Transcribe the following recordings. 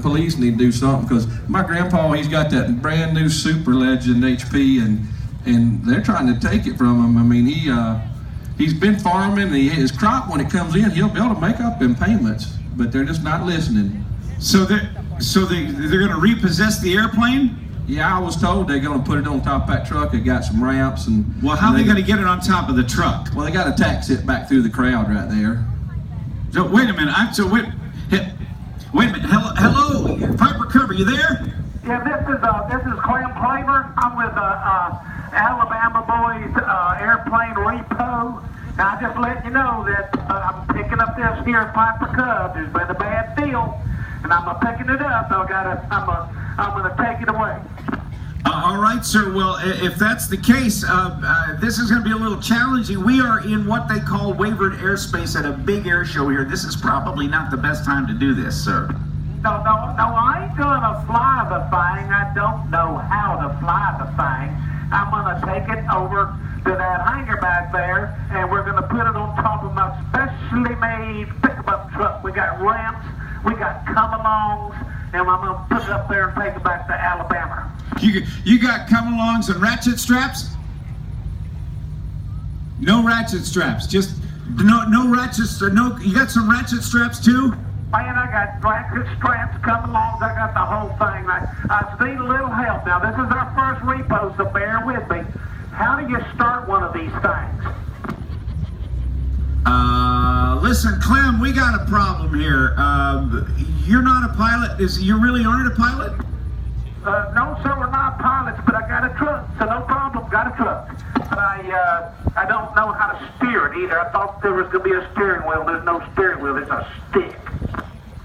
police need to do something, because my grandpa, he's got that brand new Super Legend HP, and they're trying to take it from him. I mean, he's been farming, and his crop, when it comes in, he'll be able to make up in payments, but they're just not listening. So they're going to repossess the airplane? Yeah, I was told they're going to put it on top of that truck. It got some ramps, and well, how are they going to get it on top of the truck? Well, they got to taxi it back through the crowd right there. So wait a minute. Wait a minute. Hello, Piper Curb, are you there? Yeah, this is Clem Claver. I'm with Alabama Boys Airplane Repo. Now, I just let you know that I'm picking up this here Piper Cub. There's been a bad deal, and I'm picking it up. I'm gonna take it away. All right, sir. Well, if that's the case, this is going to be a little challenging. We are in what they call waivered airspace at a big air show here. This is probably not the best time to do this, sir. No, I ain't gonna fly the thing. I don't know how to fly the thing. I'm gonna take it over to that hangar back there, and we're gonna put it on top of my specially made pickup truck. We got ramps, we got come-alongs, and I'm gonna put it up there and take it back to Alabama. You got come-alongs and ratchet straps? No ratchet straps. Just no ratchets. No. You got some ratchet straps too? Man, I got ratchet straps, come-alongs. I got the whole thing. I just need a little help. Now, this is our first repo, so bear with me. How do you start one of these things? Listen, Clem, we got a problem here. You're not a pilot. You really aren't a pilot? No, sir, we're not pilots, but I got a truck, so no problem. Got a truck. But I don't know how to steer it either. I thought there was going to be a steering wheel. There's no steering wheel. There's a stick.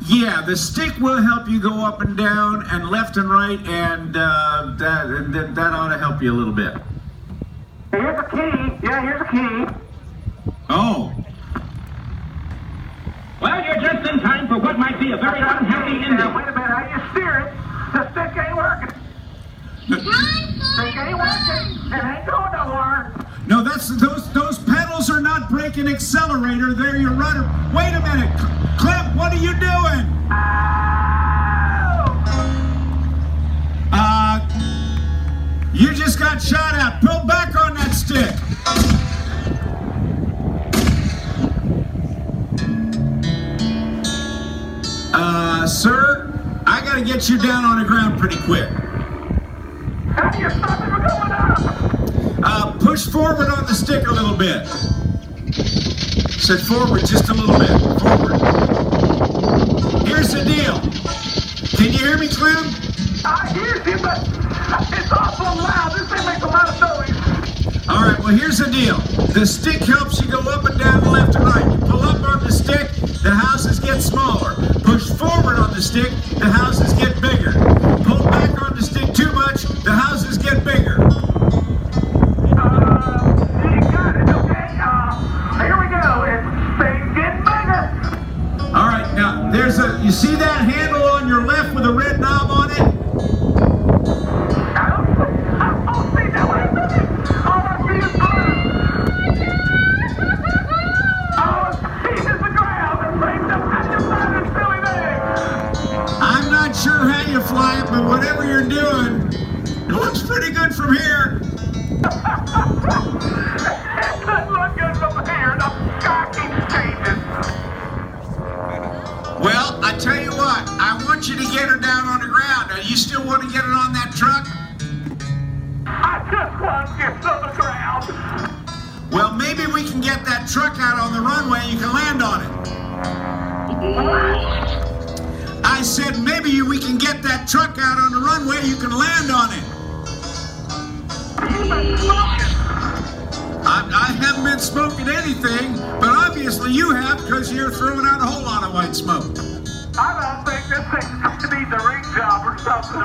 Yeah, the stick will help you go up and down and left and right, and that ought to help you a little bit. Here's a key. Yeah, here's a key. Oh. Well, you're just in time for what might be a very unhappy ending. Wait a minute. How do you steer it? The stick ain't working. Stick ain't working. It ain't going nowhere. No, those pedals are not braking accelerator. They're your rudder. Wait a minute, Clem, what are you doing? You just got shot at. Pull back on that stick. Sir, I gotta get you down on the ground pretty quick. How do you stop it from going up? Push forward on the stick a little bit. Said forward just a little bit. Forward. Here's the deal. Can you hear me, Clem? I hear you, but it's awful loud. This thing makes a lot of noise. All right, well, here's the deal. The stick helps you go up and down, left and right. You pull up on the stick, the houses get smaller. Push forward on the stick, the houses get bigger. Pull back on the stick too much, the houses get bigger. You got it, okay? Here we go. It's getting bigger. All right, now, you see that handle on your left with a red knob on it? I don't see that. Wait a minute. All I see is blue. All I see is the ground. It brings up how you fly this silly thing. I'm not sure how you fly it, but whatever you're doing, it looks pretty good from here. It doesn't look good from here. The sky keeps changing. Well, I tell you what, I want you to get her down on the ground. Now, you still want to get it on that truck? I just want to get to the ground. Well, maybe we can get that truck out on the runway and you can land on it. I said maybe we can get that truck out on the runway, you can land on it. I haven't been smoking anything, but obviously you have because you're throwing out a whole lot of white smoke. I don't think this thing needs a ring job or something.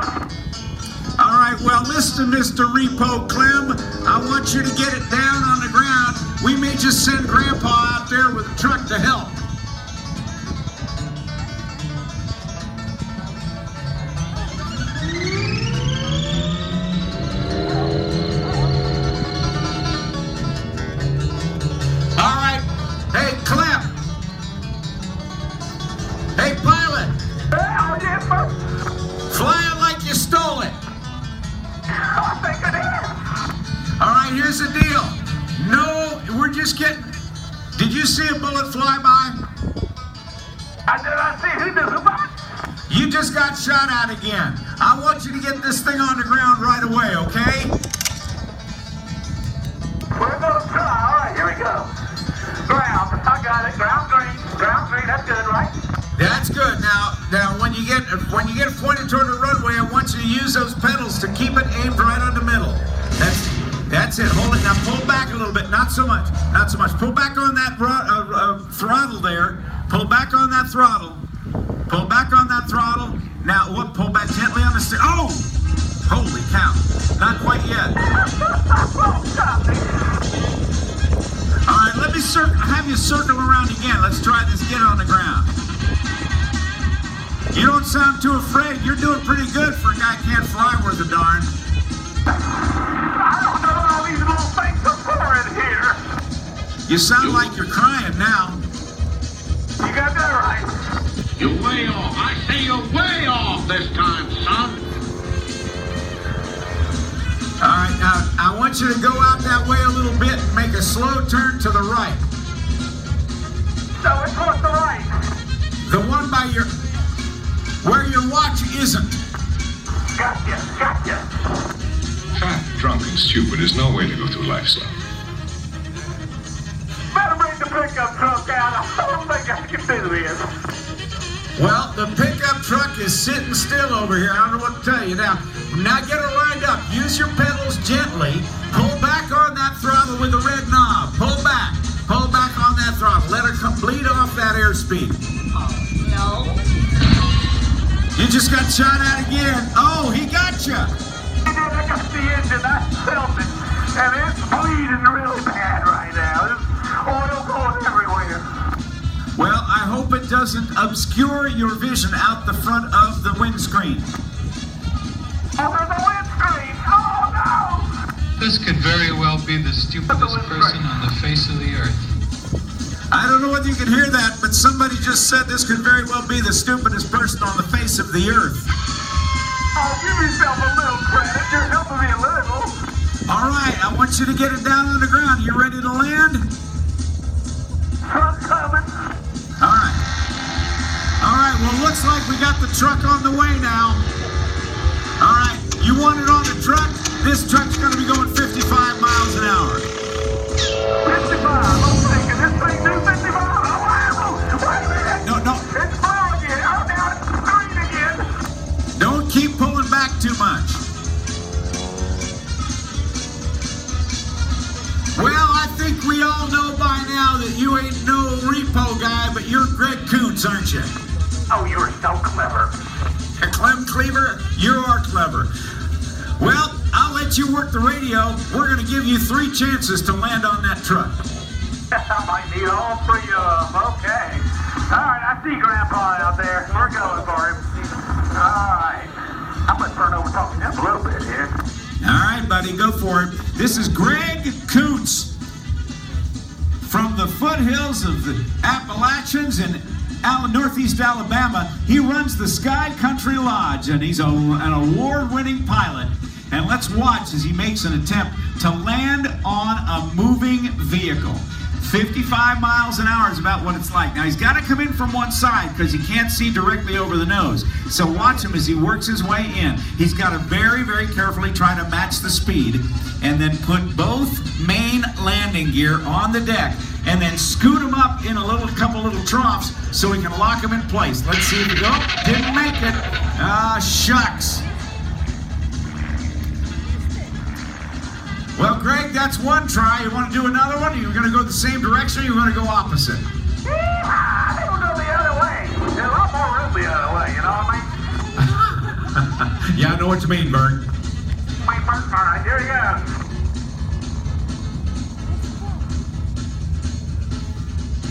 All right, well, listen, Mr. Repo Clem, I want you to get it down on the ground. We may just send Grandpa out there with a truck to help. All right, hey, Clem. Hey, pilot. Oh, yeah, here's the deal. No, we're just getting... Did you see a bullet fly by? I see who does what? You just got shot at again. I want you to get this thing on the ground right away, okay? We're going to try. All right, here we go. Ground. I got it. Ground green. Ground green. That's good, right? That's good. Now, when you get pointed toward the runway, I want you to use those pedals to keep it aimed right on the middle. That's it. Hold it. Now pull back a little bit. Not so much. Not so much. Pull back on that throttle there. Pull back on that throttle. Pull back on that throttle. Now, pull back gently on the steer. Oh! Holy cow. Not quite yet. All right, let me have you circle around again. Let's try this. Get it on the ground. You don't sound too afraid. You're doing pretty good for a guy who can't fly worth a darn. I don't know what all these little things are for in here. You sound like you're crying now. You got that right. You're way off. I say you're way off this time, son. All right, now I want you to go out that way a little bit and make a slow turn to the right. So it's towards the right. The one by where your watch isn't. Gotcha. Fat, drunk, and stupid is no way to go through life, son. Better bring the pickup truck out. I don't think I can do this. Well, the pickup truck is sitting still over here. I don't know what to tell you. Now get her lined up. Use your pedals gently. Pull back on that throttle with the red knob. Pull back. Pull back on that throttle. Let her bleed off that airspeed. No. You just got shot at again. Oh, he got you. I got the engine. I felt it. And it's bleeding really bad right now. There's oil going everywhere. Well, I hope it doesn't obscure your vision out the front of the windscreen. Oh, there's a windscreen. Oh, no. This could very well be the stupidest person on the face of the earth. I don't know whether you can hear that, but somebody just said this could very well be the stupidest person on the face of the earth. Oh, give yourself a little credit. You're helping me a little. All right, I want you to get it down on the ground. You ready to land? Truck coming. All right. All right, well, looks like we got the truck on the way now. All right, you want it on the truck? This truck's going to be going 55 miles an hour. 55. I'm thinking this thing do 55. Oh, wow. Wait a minute. No. It's blue again. Oh, now it's green again. Don't keep pulling back too much. Well, I think we all know by now that you ain't no repo guy, but you're Greg Koontz, aren't you? Oh, you're so clever. Clem Cleaver, you are clever. Well, I'll let you work the radio. We're going to give you 3 chances to land on that truck. I might need all 3 of them. Okay. All right, I see Grandpa out there. We're going for him. All right. I'm going to turn over and talk to him a little bit here. All right, buddy, go for it. This is Greg Koontz from the foothills of the Appalachians in Northeast Alabama. He runs the Sky Country Lodge, and he's an award-winning pilot. And let's watch as he makes an attempt to land on a moving vehicle. 55 miles an hour is about what it's like. Now, he's got to come in from one side because he can't see directly over the nose. So watch him as he works his way in. He's got to very, very carefully try to match the speed and then put both main landing gear on the deck and then scoot him up in a couple little troughs so we can lock him in place. Let's see if he goes. Didn't make it. Ah, shucks. Well, Greg, that's one try. You want to do another one? Are you going to go the same direction or you want to go opposite? I think we'll go the other way. There's a lot more room the other way, you know what I mean? Yeah, I know what you mean, Bert. Wait, Bert, all right, here he goes.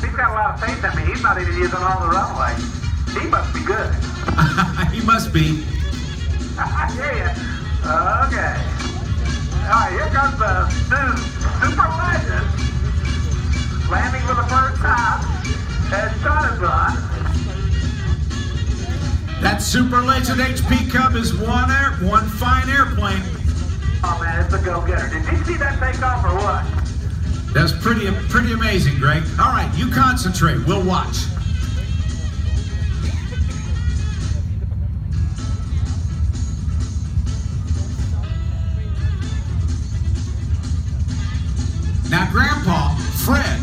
He's got a lot of faith in me. He's not even using all the runway. He must be good. He must be. I hear you. Okay. All right, here comes the new Super Legend. Landing for the first time at Shonazon. That Super Legend HP Cub is one fine airplane. Oh man, it's a go-getter. Did you see that takeoff or what? That's pretty amazing, Greg. All right, you concentrate. We'll watch. Now, Grandpa, Fred,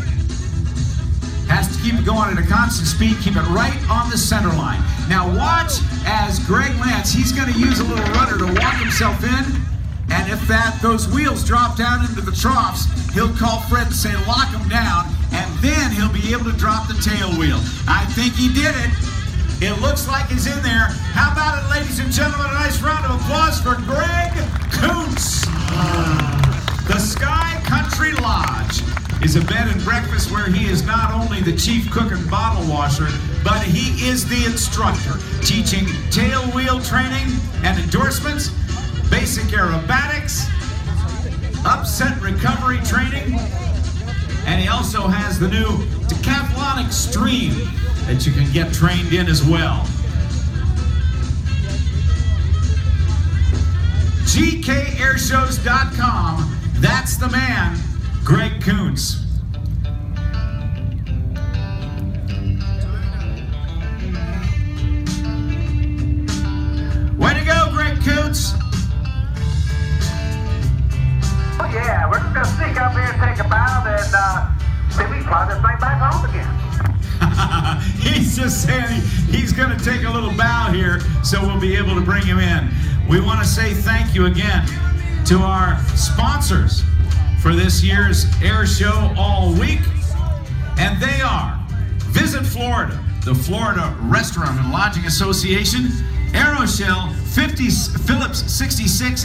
has to keep it going at a constant speed, keep it right on the center line. Now watch as Greg Lance, he's going to use a little rudder to walk himself in, and if those wheels drop down into the troughs, he'll call Fred and say, lock him down, and then he'll be able to drop the tail wheel. I think he did it. It looks like he's in there. How about it, ladies and gentlemen? A nice round of applause for Greg Kuntz. The Sky Country Lodge is a bed and breakfast where he is not only the chief cook and bottle washer, but he is the instructor, teaching tail wheel training and endorsements, basic aerobatics, upset recovery training, and he also has the new Decathlon Extreme that you can get trained in as well. GKAirshows.com. That's the man, Greg Kuntz. Way to go, Greg Kuntz. Oh yeah, we're just gonna sneak up here and take a bow, then see if we can fly this thing back home again. He's just saying he's going to take a little bow here so we'll be able to bring him in. We want to say thank you again to our sponsors for this year's air show all week. And they are Visit Florida, the Florida Restaurant and Lodging Association, Aeroshell, Phillips 66,